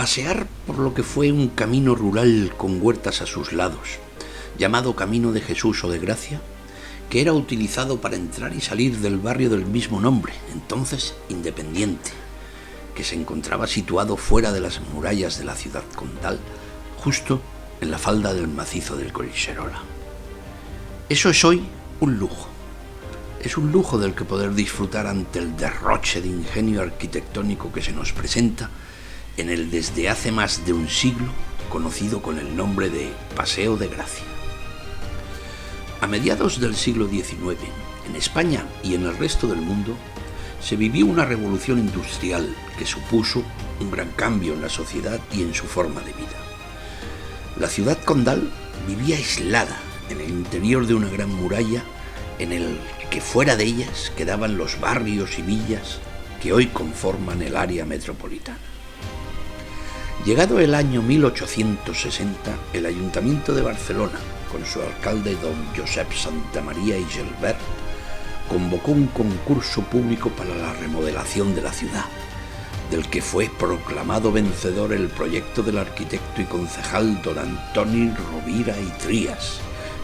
Pasear por lo que fue un camino rural con huertas a sus lados, llamado Camino de Jesús o de Gracia, que era utilizado para entrar y salir del barrio del mismo nombre, entonces Independiente, que se encontraba situado fuera de las murallas de la ciudad condal, justo en la falda del macizo del Collserola. Eso es hoy un lujo. Es un lujo del que poder disfrutar ante el derroche de ingenio arquitectónico que se nos presenta en el desde hace más de un siglo conocido con el nombre de Paseo de Gracia. A mediados del siglo XIX, en España y en el resto del mundo, se vivió una revolución industrial que supuso un gran cambio en la sociedad y en su forma de vida. La ciudad condal vivía aislada en el interior de una gran muralla en el que fuera de ellas quedaban los barrios y villas que hoy conforman el área metropolitana. Llegado el año 1860, el Ayuntamiento de Barcelona, con su alcalde don Josep Santamaría i Gelbert, convocó un concurso público para la remodelación de la ciudad, del que fue proclamado vencedor el proyecto del arquitecto y concejal don Antoni Rovira i Trías,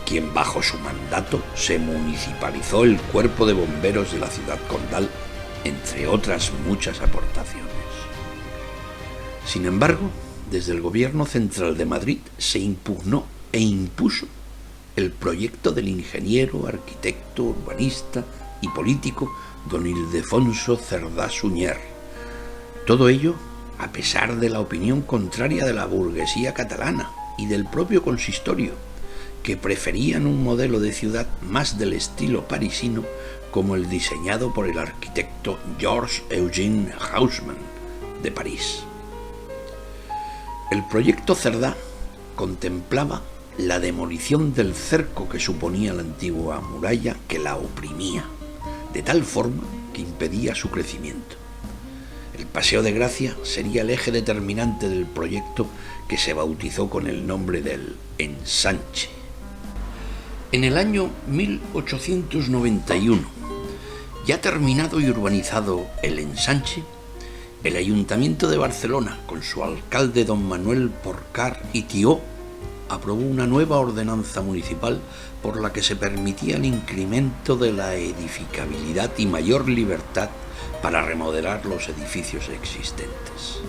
quien bajo su mandato se municipalizó el cuerpo de bomberos de la ciudad condal, entre otras muchas aportaciones. Sin embargo, desde el gobierno central de Madrid se impugnó e impuso el proyecto del ingeniero, arquitecto, urbanista y político don Ildefonso Cerdá Sunyer. Todo ello a pesar de la opinión contraria de la burguesía catalana y del propio consistorio, que preferían un modelo de ciudad más del estilo parisino como el diseñado por el arquitecto Georges Eugène Haussmann de París. El proyecto Cerdá contemplaba la demolición del cerco que suponía la antigua muralla que la oprimía, de tal forma que impedía su crecimiento. El Paseo de Gracia sería el eje determinante del proyecto, que se bautizó con el nombre del Ensanche. En el año 1891, ya terminado y urbanizado el Ensanche, el Ayuntamiento de Barcelona, con su alcalde don Manuel Porcar i Tió, aprobó una nueva ordenanza municipal por la que se permitía el incremento de la edificabilidad y mayor libertad para remodelar los edificios existentes.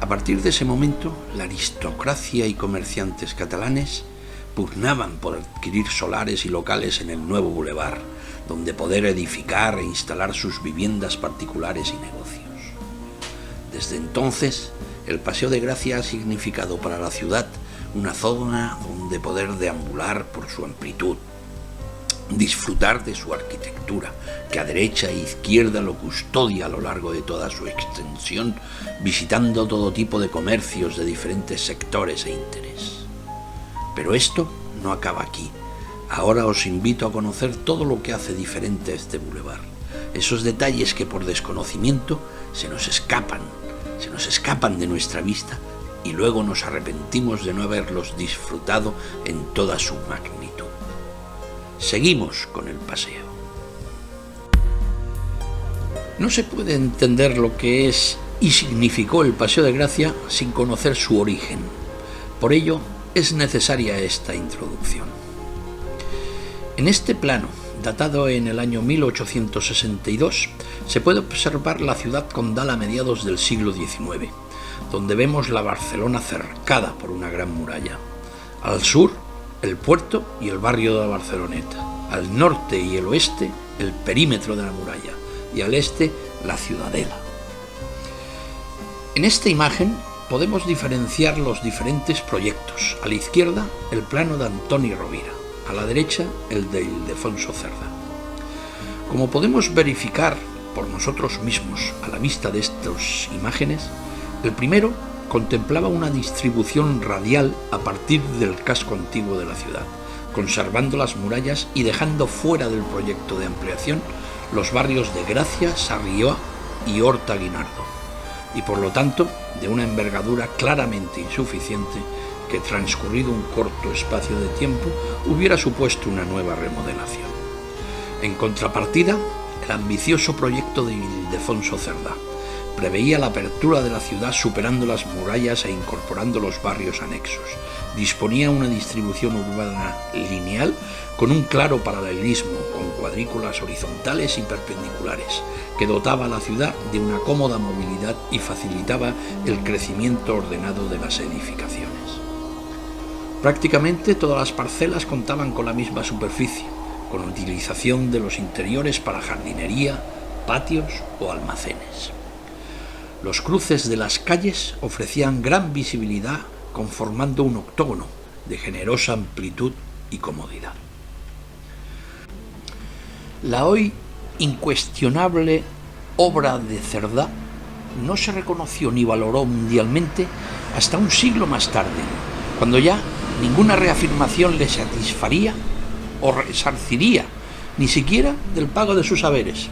A partir de ese momento, la aristocracia y comerciantes catalanes pugnaban por adquirir solares y locales en el nuevo bulevar, donde poder edificar e instalar sus viviendas particulares y negocios. Desde entonces, el Paseo de Gracia ha significado para la ciudad una zona donde poder deambular por su amplitud, disfrutar de su arquitectura, que a derecha e izquierda lo custodia a lo largo de toda su extensión, visitando todo tipo de comercios de diferentes sectores e interés. Pero esto no acaba aquí. Ahora os invito a conocer todo lo que hace diferente a este bulevar, esos detalles que por desconocimiento se nos escapan de nuestra vista y luego nos arrepentimos de no haberlos disfrutado en toda su magnitud. Seguimos con el paseo. No se puede entender lo que es y significó el Paseo de Gracia sin conocer su origen. Por ello, es necesaria esta introducción. En este plano, datado en el año 1862, se puede observar la ciudad condal a mediados del siglo XIX, donde vemos la Barcelona cercada por una gran muralla. Al sur, el puerto y el barrio de la Barceloneta. Al norte y el oeste, el perímetro de la muralla. Y al este, la ciudadela. En esta imagen podemos diferenciar los diferentes proyectos. A la izquierda, el plano de Antoni Rovira, a la derecha, el de Ildefonso Cerdá. Como podemos verificar por nosotros mismos a la vista de estas imágenes, el primero contemplaba una distribución radial a partir del casco antiguo de la ciudad, conservando las murallas y dejando fuera del proyecto de ampliación los barrios de Gracia, Sarriá y Horta Guinardó, y por lo tanto de una envergadura claramente insuficiente que, transcurrido un corto espacio de tiempo, hubiera supuesto una nueva remodelación. En contrapartida, el ambicioso proyecto de Ildefonso Cerdá preveía la apertura de la ciudad superando las murallas e incorporando los barrios anexos. Disponía una distribución urbana lineal con un claro paralelismo, con cuadrículas horizontales y perpendiculares, que dotaba a la ciudad de una cómoda movilidad y facilitaba el crecimiento ordenado de las edificaciones. Prácticamente todas las parcelas contaban con la misma superficie, con utilización de los interiores para jardinería, patios o almacenes. Los cruces de las calles ofrecían gran visibilidad, conformando un octógono de generosa amplitud y comodidad. La hoy incuestionable obra de Cerdá no se reconoció ni valoró mundialmente hasta un siglo más tarde, cuando ya ninguna reafirmación le satisfaría o resarciría, ni siquiera del pago de sus haberes,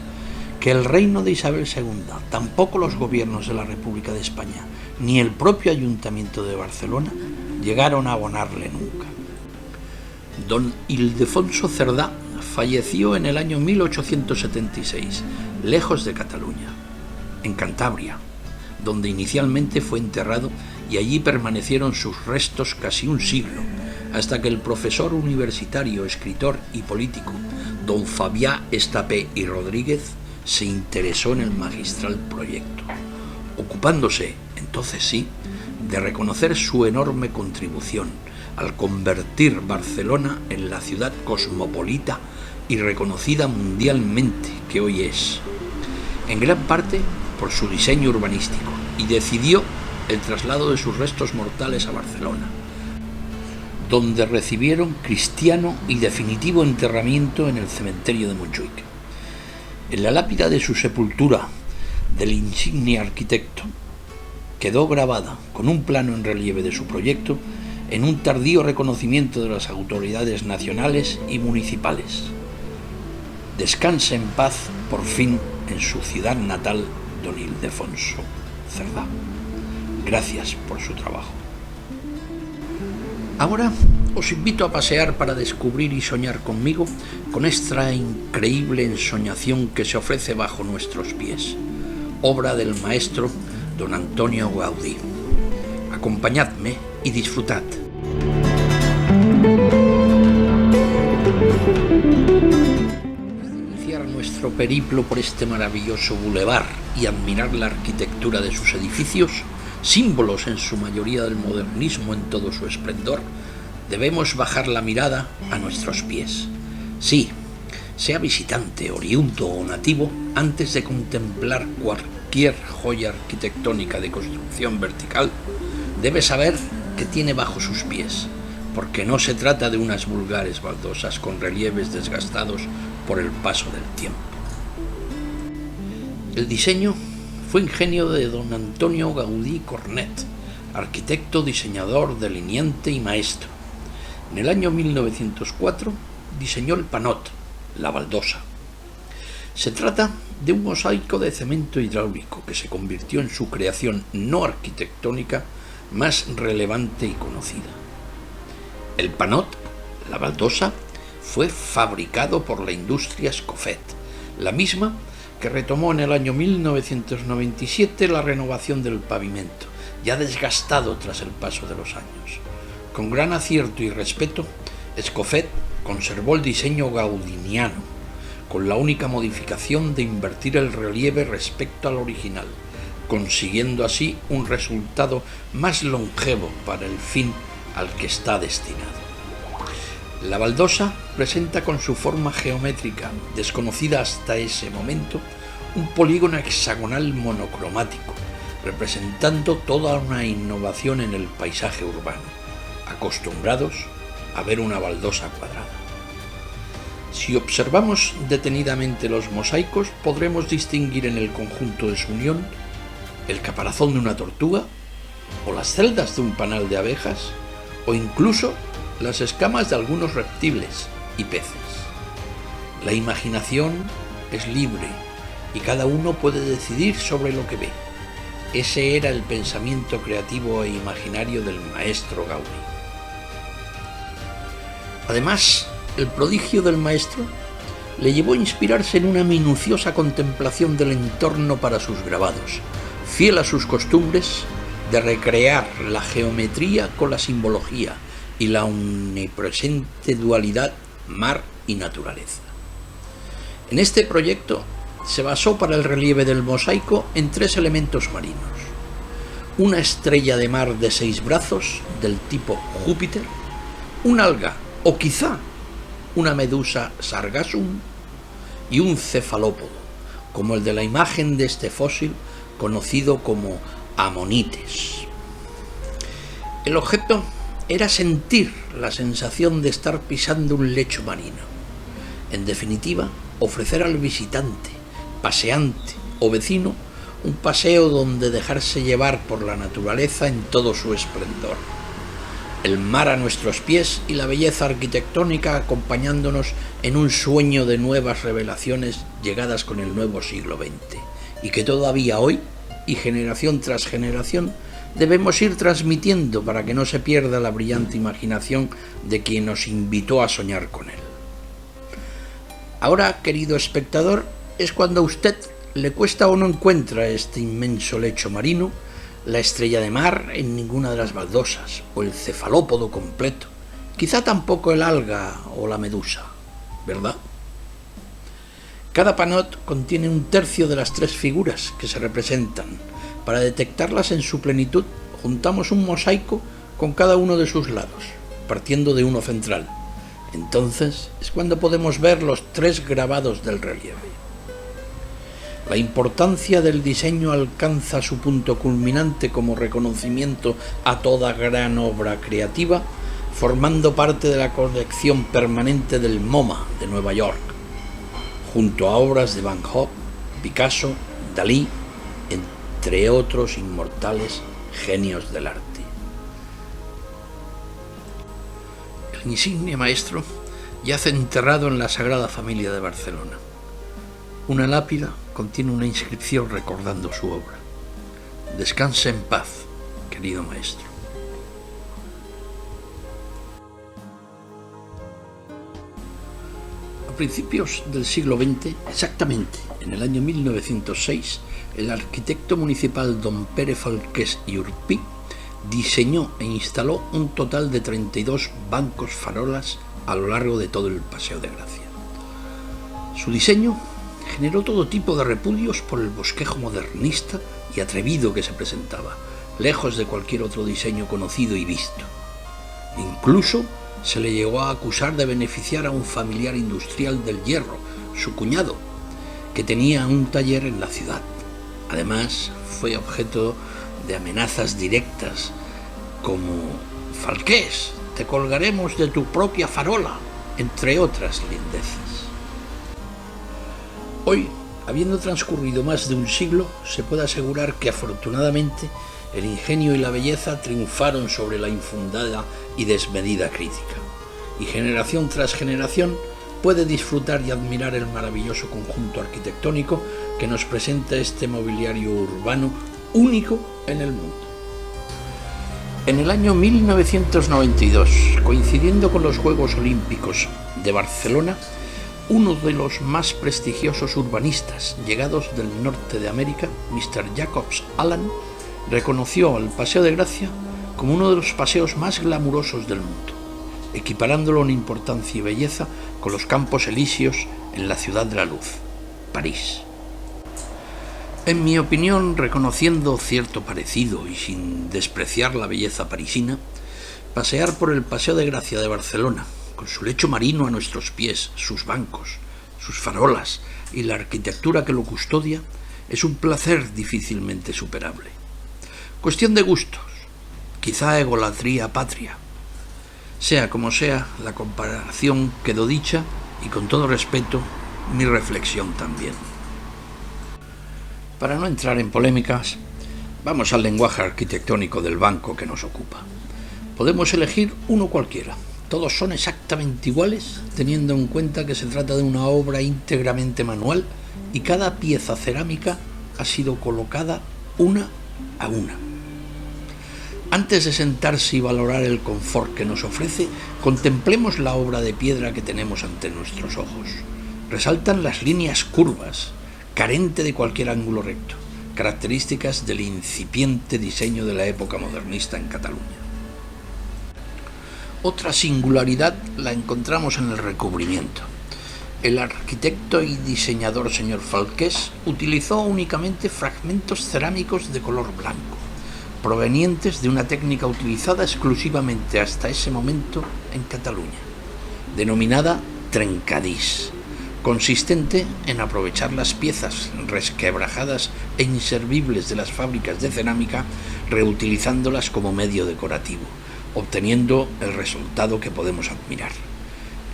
que el reino de Isabel II, tampoco los gobiernos de la República de España, ni el propio Ayuntamiento de Barcelona llegaron a abonarle nunca. Don Ildefonso Cerdá falleció en el año 1876, lejos de Cataluña, en Cantabria, donde inicialmente fue enterrado, y allí permanecieron sus restos casi un siglo, hasta que el profesor universitario, escritor y político don Fabià Estapé i Rodríguez se interesó en el magistral proyecto, ocupándose, entonces sí, de reconocer su enorme contribución al convertir Barcelona en la ciudad cosmopolita y reconocida mundialmente que hoy es, en gran parte por su diseño urbanístico, y decidió el traslado de sus restos mortales a Barcelona, donde recibieron cristiano y definitivo enterramiento en el cementerio de Montjuïc. En la lápida de su sepultura del insigne arquitecto quedó grabada, con un plano en relieve de su proyecto, en un tardío reconocimiento de las autoridades nacionales y municipales: descanse en paz, por fin, en su ciudad natal, don Ildefonso Cerdá. Gracias por su trabajo. Ahora os invito a pasear para descubrir y soñar conmigo con esta increíble ensoñación que se ofrece bajo nuestros pies, obra del maestro don Antonio Gaudí. Acompañadme y disfrutad. Antes de iniciar nuestro periplo por este maravilloso bulevar y admirar la arquitectura de sus edificios, símbolos en su mayoría del modernismo en todo su esplendor, debemos bajar la mirada a nuestros pies. Sí, sea visitante, oriundo o nativo, antes de contemplar cualquier joya arquitectónica de construcción vertical, debe saber qué tiene bajo sus pies, porque no se trata de unas vulgares baldosas con relieves desgastados por el paso del tiempo. El diseño fue ingenio de don Antonio Gaudí Cornet, arquitecto, diseñador, delineante y maestro. En el año 1904 diseñó el panot, la baldosa. Se trata de un mosaico de cemento hidráulico que se convirtió en su creación no arquitectónica más relevante y conocida. El panot, la baldosa, fue fabricado por la industria Escofet, la misma que retomó en el año 1997 la renovación del pavimento, ya desgastado tras el paso de los años. Con gran acierto y respeto, Escofet conservó el diseño gaudiniano, con la única modificación de invertir el relieve respecto al original, consiguiendo así un resultado más longevo para el fin al que está destinado. La baldosa presenta con su forma geométrica, desconocida hasta ese momento, un polígono hexagonal monocromático, representando toda una innovación en el paisaje urbano, acostumbrados a ver una baldosa cuadrada. Si observamos detenidamente los mosaicos, podremos distinguir en el conjunto de su unión el caparazón de una tortuga, o las celdas de un panal de abejas, o incluso las escamas de algunos reptiles y peces. La imaginación es libre y cada uno puede decidir sobre lo que ve. Ese era el pensamiento creativo e imaginario del maestro Gaudí. Además, el prodigio del maestro le llevó a inspirarse en una minuciosa contemplación del entorno para sus grabados, fiel a sus costumbres de recrear la geometría con la simbología y la omnipresente dualidad mar y naturaleza. En este proyecto se basó para el relieve del mosaico en 3 elementos marinos: una estrella de mar de 6 brazos del tipo Júpiter, un alga o quizá una medusa sargassum y un cefalópodo, como el de la imagen de este fósil conocido como amonites. El objeto era sentir la sensación de estar pisando un lecho marino. En definitiva, ofrecer al visitante, paseante o vecino un paseo donde dejarse llevar por la naturaleza en todo su esplendor. El mar a nuestros pies y la belleza arquitectónica acompañándonos en un sueño de nuevas revelaciones llegadas con el nuevo siglo XX, y que todavía hoy, y generación tras generación, debemos ir transmitiendo para que no se pierda la brillante imaginación de quien nos invitó a soñar con él. Ahora, querido espectador, es cuando a usted le cuesta o no encuentra este inmenso lecho marino, la estrella de mar en ninguna de las baldosas, o el cefalópodo completo, quizá tampoco el alga o la medusa, ¿verdad? Cada panot contiene 1/3 de las 3 figuras que se representan. Para detectarlas en su plenitud, juntamos un mosaico con cada uno de sus lados, partiendo de uno central. Entonces es cuando podemos ver los 3 grabados del relieve. La importancia del diseño alcanza su punto culminante como reconocimiento a toda gran obra creativa, formando parte de la colección permanente del MoMA de Nueva York, junto a obras de Van Gogh, Picasso, Dalí, entre otros inmortales genios del arte. El insigne maestro yace enterrado en la Sagrada Familia de Barcelona. Una lápida contiene una inscripción recordando su obra. Descanse en paz, querido maestro. A principios del siglo XX, exactamente en el año 1906, el arquitecto municipal don Pere Falqués i Urpí diseñó e instaló un total de 32 bancos farolas a lo largo de todo el Paseo de Gracia. Su diseño generó todo tipo de repudios por el bosquejo modernista y atrevido que se presentaba, lejos de cualquier otro diseño conocido y visto. Incluso se le llegó a acusar de beneficiar a un familiar industrial del hierro, su cuñado, que tenía un taller en la ciudad. Además, fue objeto de amenazas directas como «Falqués, te colgaremos de tu propia farola», entre otras lindeces. Hoy, habiendo transcurrido más de un siglo, se puede asegurar que afortunadamente el ingenio y la belleza triunfaron sobre la infundada y desmedida crítica, y generación tras generación puede disfrutar y admirar el maravilloso conjunto arquitectónico que nos presenta este mobiliario urbano único en el mundo. En el año 1992, coincidiendo con los Juegos Olímpicos de Barcelona, uno de los más prestigiosos urbanistas llegados del norte de América, Mr. Jacobs Allen, reconoció al Paseo de Gracia como uno de los paseos más glamurosos del mundo, equiparándolo en importancia y belleza con los Campos Elíseos en la Ciudad de la Luz, París. En mi opinión, reconociendo cierto parecido y sin despreciar la belleza parisina, pasear por el Paseo de Gracia de Barcelona, con su lecho marino a nuestros pies, sus bancos, sus farolas y la arquitectura que lo custodia, es un placer difícilmente superable. Cuestión de gustos, quizá egolatría patria. Sea como sea, la comparación quedó dicha y, con todo respeto, mi reflexión también. Para no entrar en polémicas, vamos al lenguaje arquitectónico del banco que nos ocupa. Podemos elegir uno cualquiera. Todos son exactamente iguales, teniendo en cuenta que se trata de una obra íntegramente manual y cada pieza cerámica ha sido colocada una a una. Antes de sentarse y valorar el confort que nos ofrece, contemplemos la obra de piedra que tenemos ante nuestros ojos. Resaltan las líneas curvas, carente de cualquier ángulo recto, características del incipiente diseño de la época modernista en Cataluña. Otra singularidad la encontramos en el recubrimiento. El arquitecto y diseñador señor Falqués utilizó únicamente fragmentos cerámicos de color blanco, provenientes de una técnica utilizada exclusivamente hasta ese momento en Cataluña, denominada trencadís, consistente en aprovechar las piezas resquebrajadas e inservibles de las fábricas de cerámica, reutilizándolas como medio decorativo, obteniendo el resultado que podemos admirar.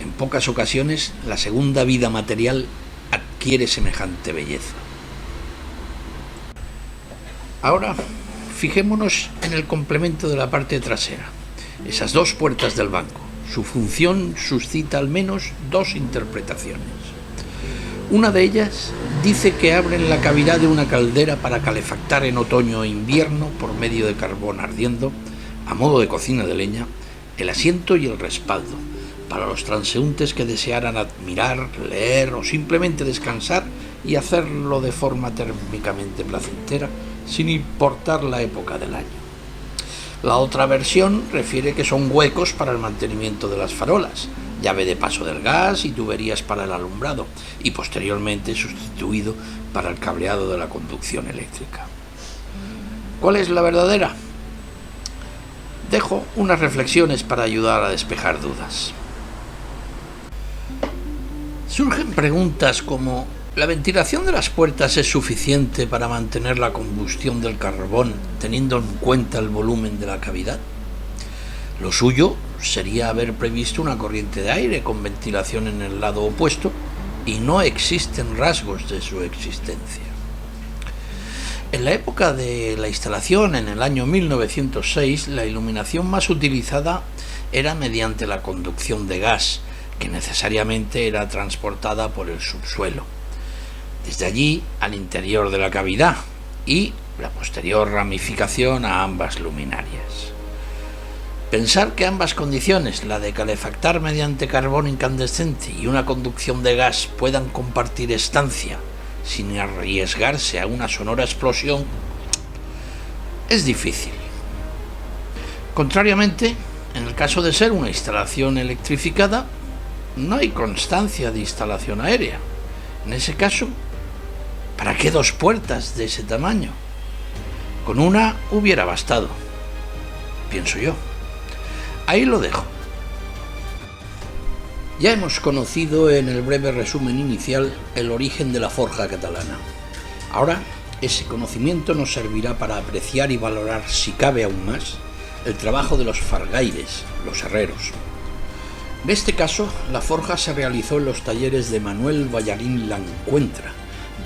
En pocas ocasiones, la segunda vida material adquiere semejante belleza. Ahora, fijémonos en el complemento de la parte trasera, esas dos puertas del banco. Su función suscita al menos dos interpretaciones. Una de ellas dice que abren la cavidad de una caldera para calefactar en otoño e invierno, por medio de carbón ardiendo, a modo de cocina de leña, el asiento y el respaldo, para los transeúntes que desearan admirar, leer o simplemente descansar y hacerlo de forma térmicamente placentera, sin importar la época del año. La otra versión refiere que son huecos para el mantenimiento de las farolas, llave de paso del gas y tuberías para el alumbrado, y posteriormente sustituido para el cableado de la conducción eléctrica. ¿Cuál es la verdadera? Dejo unas reflexiones para ayudar a despejar dudas. Surgen preguntas como: ¿la ventilación de las puertas es suficiente para mantener la combustión del carbón teniendo en cuenta el volumen de la cavidad? Lo suyo sería haber previsto una corriente de aire con ventilación en el lado opuesto, y no existen rasgos de su existencia. En la época de la instalación, en el año 1906, la iluminación más utilizada era mediante la conducción de gas, que necesariamente era transportada por el subsuelo, desde allí al interior de la cavidad, y la posterior ramificación a ambas luminarias. Pensar que ambas condiciones, la de calefactar mediante carbón incandescente y una conducción de gas, puedan compartir estancia sin arriesgarse a una sonora explosión, es difícil. Contrariamente, en el caso de ser una instalación electrificada, no hay constancia de instalación aérea. En ese caso, ¿para qué dos puertas de ese tamaño? Con una hubiera bastado, pienso yo. Ahí lo dejo. Ya hemos conocido en el breve resumen inicial el origen de la forja catalana. Ahora, ese conocimiento nos servirá para apreciar y valorar, si cabe aún más, el trabajo de los fargaires, los herreros. En este caso, la forja se realizó en los talleres de Manuel Ballarín Lancuentra,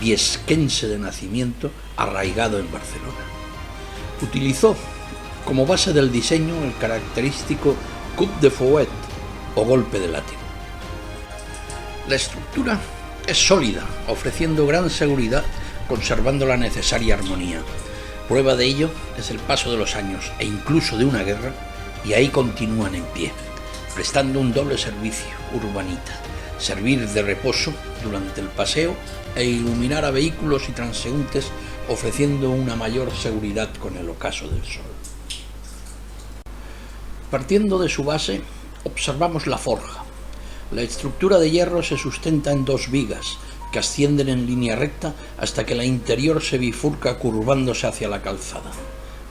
viesquense de nacimiento, arraigado en Barcelona. Utilizó como base del diseño el característico coup de fouet, o golpe de látigo. La estructura es sólida, ofreciendo gran seguridad, conservando la necesaria armonía. Prueba de ello es el paso de los años e incluso de una guerra, y ahí continúan en pie, prestando un doble servicio: urbanita, servir de reposo durante el paseo e iluminar a vehículos y transeúntes, ofreciendo una mayor seguridad con el ocaso del sol. Partiendo de su base, observamos la forja. La estructura de hierro se sustenta en dos vigas que ascienden en línea recta hasta que la interior se bifurca curvándose hacia la calzada,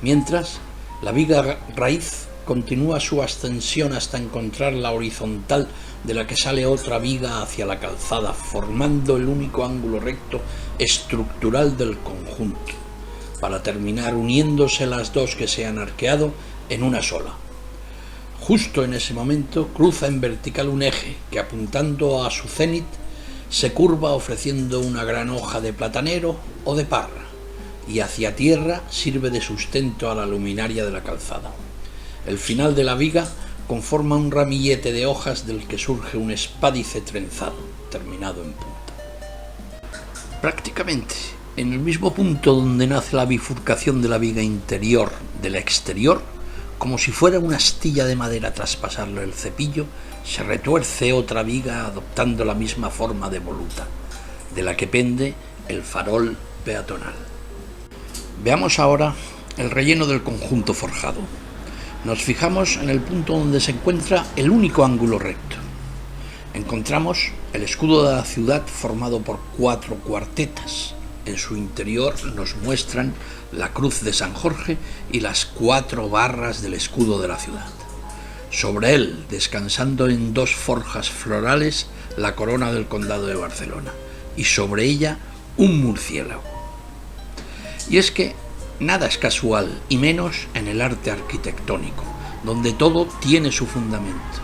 mientras la viga raíz continúa su ascensión hasta encontrar la horizontal, de la que sale otra viga hacia la calzada, formando el único ángulo recto estructural del conjunto. para terminar uniéndose las dos que se han arqueado en una sola. Justo en ese momento cruza en vertical un eje que, apuntando a su cenit, se curva ofreciendo una gran hoja de platanero o de parra, y hacia tierra sirve de sustento a la luminaria de la calzada. El final de la viga conforma un ramillete de hojas del que surge un espádice trenzado, terminado en punta. Prácticamente en el mismo punto donde nace la bifurcación de la viga interior de la exterior, como si fuera una astilla de madera tras pasarle el cepillo, se retuerce otra viga adoptando la misma forma de voluta, de la que pende el farol peatonal. Veamos ahora el relleno del conjunto forjado. Nos fijamos en el punto donde se encuentra el único ángulo recto. Encontramos el escudo de la ciudad formado por 4 cuartetas. En su interior nos muestran la cruz de San Jorge y las 4 barras del escudo de la ciudad. Sobre él, descansando en 2 forjas florales, la corona del condado de Barcelona, y sobre ella un murciélago. Y es que nada es casual, y menos en el arte arquitectónico, donde todo tiene su fundamento.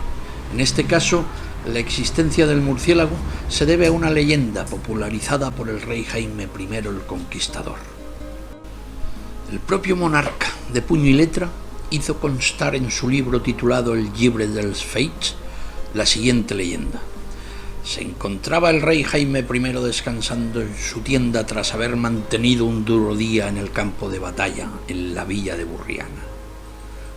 En este caso, la existencia del murciélago se debe a una leyenda popularizada por el rey Jaime I el Conquistador. El propio monarca, de puño y letra, hizo constar en su libro titulado El Llibre dels Feits la siguiente leyenda. Se encontraba el rey Jaime I descansando en su tienda tras haber mantenido un duro día en el campo de batalla, en la villa de Burriana,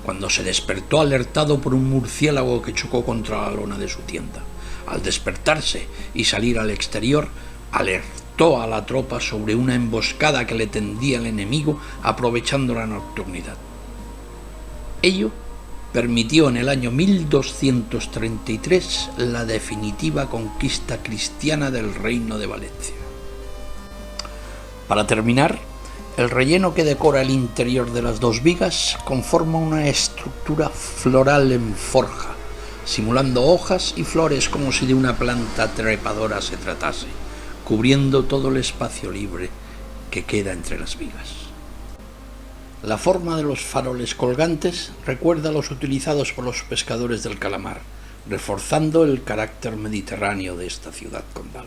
cuando se despertó alertado por un murciélago que chocó contra la lona de su tienda. Al despertarse y salir al exterior, alertó a la tropa sobre una emboscada que le tendía el enemigo, aprovechando la nocturnidad. Ello permitió en el año 1233 la definitiva conquista cristiana del Reino de Valencia. Para terminar, el relleno que decora el interior de las 2 vigas conforma una estructura floral en forja, simulando hojas y flores como si de una planta trepadora se tratase, cubriendo todo el espacio libre que queda entre las vigas. La forma de los faroles colgantes recuerda a los utilizados por los pescadores del calamar, reforzando el carácter mediterráneo de esta ciudad condal.